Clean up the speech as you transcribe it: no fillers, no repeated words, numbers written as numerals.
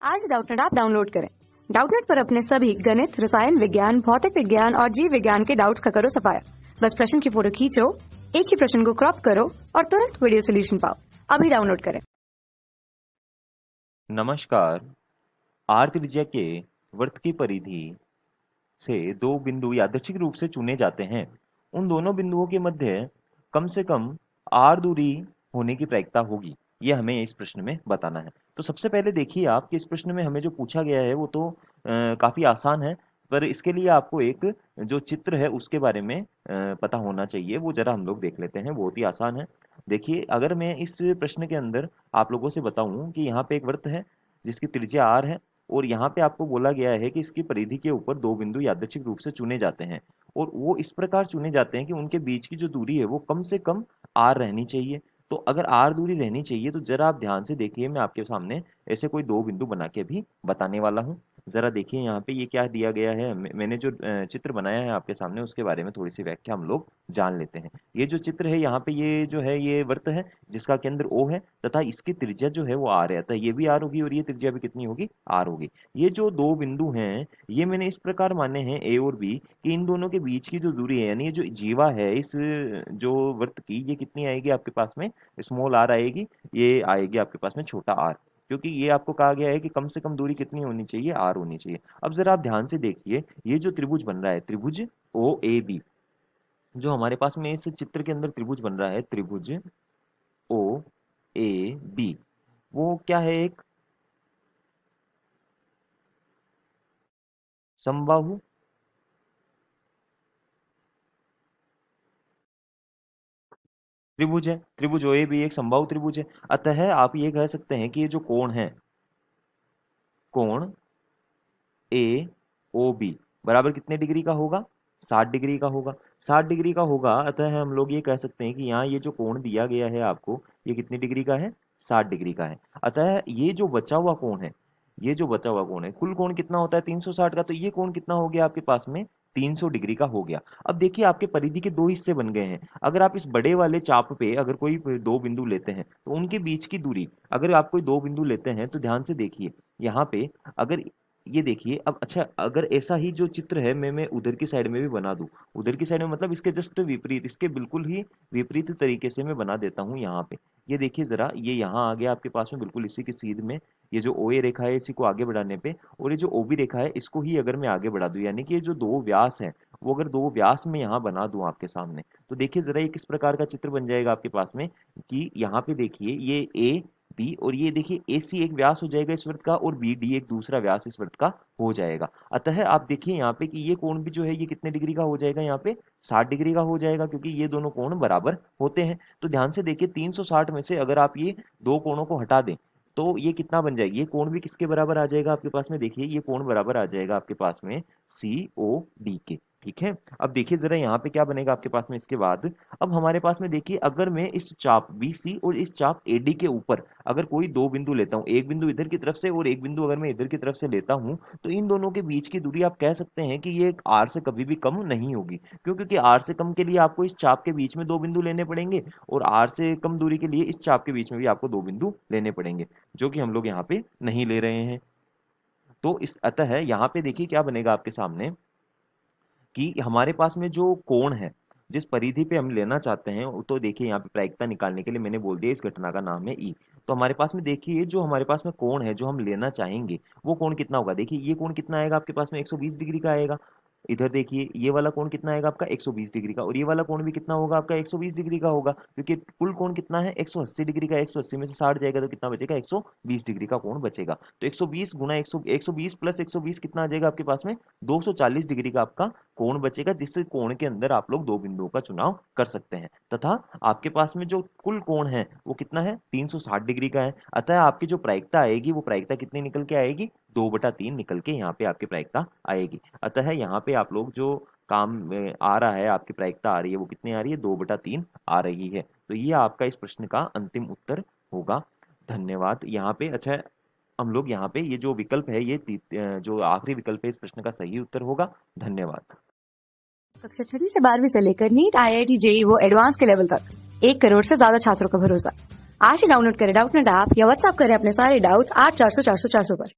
आज Doubtnut app download करें। Doubtnut पर अपने सभी गणित, रसायन विज्ञान, भौतिक विज्ञान और जीव विज्ञान के डाउट्स का करो सफाया। बस प्रश्न की फोटो खींचो, एक ही प्रश्न को क्रॉप करो और तुरंत वीडियो सोल्यूशन पाओ। अभी डाउनलोड करें। नमस्कार। आर त्रिज्या के वृत्त की परिधि से दो बिंदु यादृच्छिक रूप से चुने जाते हैं। उन दोनों बिंदुओं के मध्य कम से कम आर दूरी होने की प्रायिकता होगी। यह हमें इस प्रश्न में बताना है। तो सबसे पहले देखिए आप कि इस प्रश्न में हमें जो पूछा गया है वो तो काफी आसान है, पर इसके लिए आपको एक जो चित्र है उसके बारे में पता होना चाहिए। वो जरा हम लोग देख लेते हैं, बहुत ही आसान है। देखिए, अगर मैं इस प्रश्न के अंदर आप लोगों से बताऊं कि यहाँ पे एक वृत्त है जिसकी त्रिज्या आर है और यहाँ पे आपको बोला गया है कि इसकी परिधि के ऊपर दो बिंदु यादृच्छिक रूप से चुने जाते हैं और वो इस प्रकार चुने जाते हैं कि उनके बीच की जो दूरी है वो कम से कम आर रहनी चाहिए। तो अगर आर दूरी रहनी चाहिए तो जरा आप ध्यान से देखिए, मैं आपके सामने ऐसे कोई दो बिंदु बना के भी बताने वाला हूँ। जरा देखिए यहाँ पे ये क्या दिया गया है। मैंने जो चित्र बनाया है आपके सामने उसके बारे में थोड़ी सी व्याख्या हम लोग जान लेते हैं। ये जो चित्र है यहाँ पे, ये जो है ये वृत्त है जिसका केंद्र ओ है तथा इसकी त्रिज्या जो है वो आर है, अतः ये भी आर होगी और ये त्रिज्या भी कितनी होगी, आर होगी। ये जो दो बिंदु हैं ये मैंने इस प्रकार माने हैं ए और बी कि इन दोनों के बीच की जो दूरी है यानी ये जो जीवा है इस जो वृत्त की, ये कितनी आएगी आपके पास में, स्मॉल आर आएगी। ये आएगी आपके पास में छोटा आर, क्योंकि ये आपको कहा गया है कि कम से कम दूरी कितनी होनी चाहिए, आर होनी चाहिए। अब जरा आप ध्यान से देखिए, ये जो त्रिभुज बन रहा है त्रिभुज ओ ए बी, जो हमारे पास में इस चित्र के अंदर त्रिभुज बन रहा है त्रिभुज ओ ए बी, वो क्या है, एक समबाहु त्रिभुज है। त्रिभुज ओ ए बी एक समबाहु त्रिभुज है। अतः आप ये कह सकते हैं कि ये जो कोण है, कोण ए ओ बी बराबर कितने डिग्री का होगा, 60 डिग्री का होगा। 60 डिग्री का होगा, अतः हम लोग ये कह सकते हैं कि यहाँ ये जो कोण दिया गया है आपको, ये कितने डिग्री का है, 60 डिग्री का है। अतः ये जो बचा हुआ कोण है, ये जो बचा हुआ कोण है, कुल कोण कितना होता है 360 का, तो ये कोण कितना हो गया आपके पास में, 300 डिग्री का हो गया। अब देखिए आपके परिधि के दो हिस्से बन गए हैं। अगर आप इस बड़े वाले चाप पे अगर कोई दो बिंदु लेते हैं तो उनके बीच की दूरी, अगर आप कोई दो बिंदु लेते हैं तो ध्यान से देखिए यहाँ पे, अगर ये देखिए अब, अच्छा अगर ऐसा ही जो चित्र है मैं उधर की साइड में भी बना दूं, उधर की साइड में मतलब इसके जस्ट विपरीत, इसके बिल्कुल ही विपरीत तरीके से मैं बना देता हूँ यहाँ पे। ये देखिए जरा, ये यहाँ आ गया आपके पास में बिल्कुल इसी की सीध में। ये जो ओ ए रेखा है इसी को आगे बढ़ाने पे, और ये जो ओ बी रेखा है इसको ही अगर मैं आगे बढ़ा दूं, यानी कि ये जो दो व्यास है वो अगर दो व्यास में यहाँ बना दूं आपके सामने, तो देखिए जरा ये किस प्रकार का चित्र बन जाएगा आपके पास में, कि यहाँ पे देखिए ये ए बी और ये देखिए ए सी एक व्यास हो जाएगा इस वृत्त का और बी डी एक दूसरा व्यास इस वृत्त का हो जाएगा। अतः आप देखिए यहाँ पे कि ये कोण भी जो है ये कितने डिग्री का हो जाएगा, यहाँ पे 60 डिग्री का हो जाएगा, क्योंकि ये दोनों कोण बराबर होते हैं। तो ध्यान से देखिए 360 में से अगर आप ये दो कोणों को हटा दें तो ये कितना बन जाएगी, ये कोण भी किसके बराबर आ जाएगा आपके पास में, देखिए ये कोण बराबर आ जाएगा आपके पास में सी ओ डी के। ठीक है, अब देखिए जरा यहाँ पे क्या बनेगा आपके पास में इसके बाद। अब हमारे पास में देखिए, अगर मैं इस चाप BC और इस चाप AD के ऊपर अगर कोई दो बिंदु लेता हूँ, एक बिंदु इधर की तरफ से और एक बिंदु अगर मैं इधर की तरफ से लेता हूँ, तो इन दोनों के बीच की दूरी आप कह सकते हैं कि ये R से कभी भी कम नहीं होगी। क्यों? क्योंकि R से कम के लिए आपको इस चाप के बीच में दो बिंदु लेने पड़ेंगे और R से कम दूरी के लिए इस चाप के बीच में भी आपको दो बिंदु लेने पड़ेंगे, जो कि हम लोग यहाँ पे नहीं ले रहे हैं। तो इस अतः यहाँ पे देखिए क्या बनेगा आपके सामने, कि हमारे पास में जो कोण है जिस परिधि पे हम लेना चाहते हैं, तो देखिए यहाँ पे प्रायिकता निकालने के लिए मैंने बोल दिया इस घटना का नाम है ई। तो हमारे पास में देखिए जो हमारे पास में कोण है जो हम लेना चाहेंगे वो कोण कितना होगा, देखिए ये कोण कितना आएगा आपके पास में 120 डिग्री का आएगा। इधर देखिए ये वाला कोण कितना आएगा आपका 120 डिग्री का, और ये वाला कोण भी कितना होगा आपका 120 डिग्री का होगा, क्योंकि कुल कोण कितना है 180 डिग्री का। 180 में से 60 जाएगा तो कितना बचेगा, 120 डिग्री का कोण बचेगा। तो 120 गुना 120 प्लस 120 कितना आ जाएगा आपके पास में, 240 डिग्री का आपका कोण बचेगा, जिस कोण के अंदर आप लोग दो बिंदुओं का चुनाव कर सकते हैं। तथा आपके पास में जो कुल कोण है वो कितना है, 360 डिग्री का है। अतः आपकी जो प्रायिकता आएगी वो प्रायिकता कितनी निकल के आएगी, 2/3 निकल के यहाँ पे आपकी प्रायिकता आएगी। अतः यहाँ पे आप लोग जो काम में आ रहा है, आपकी प्रायिकता आ रही है वो कितनी आ रही है, 2/3 आ रही है। तो ये आपका इस प्रश्न का अंतिम उत्तर होगा। धन्यवाद। यहाँ पे अच्छा, हम लोग यहाँ पे ये जो विकल्प है, ये जो आखिरी विकल्प है इस प्रश्न का सही उत्तर होगा। धन्यवाद। कक्षा 6 से 12वीं से लेकर नीट, IIT, JEE वो एडवांस के लेवल तक 1 करोड़ से ज्यादा छात्रों का भरोसा। आज ही डाउनलोड करें डाउटनेट ऐप या व्हाट्सएप करें अपने सारे डाउट्स 8400 400 400 पर।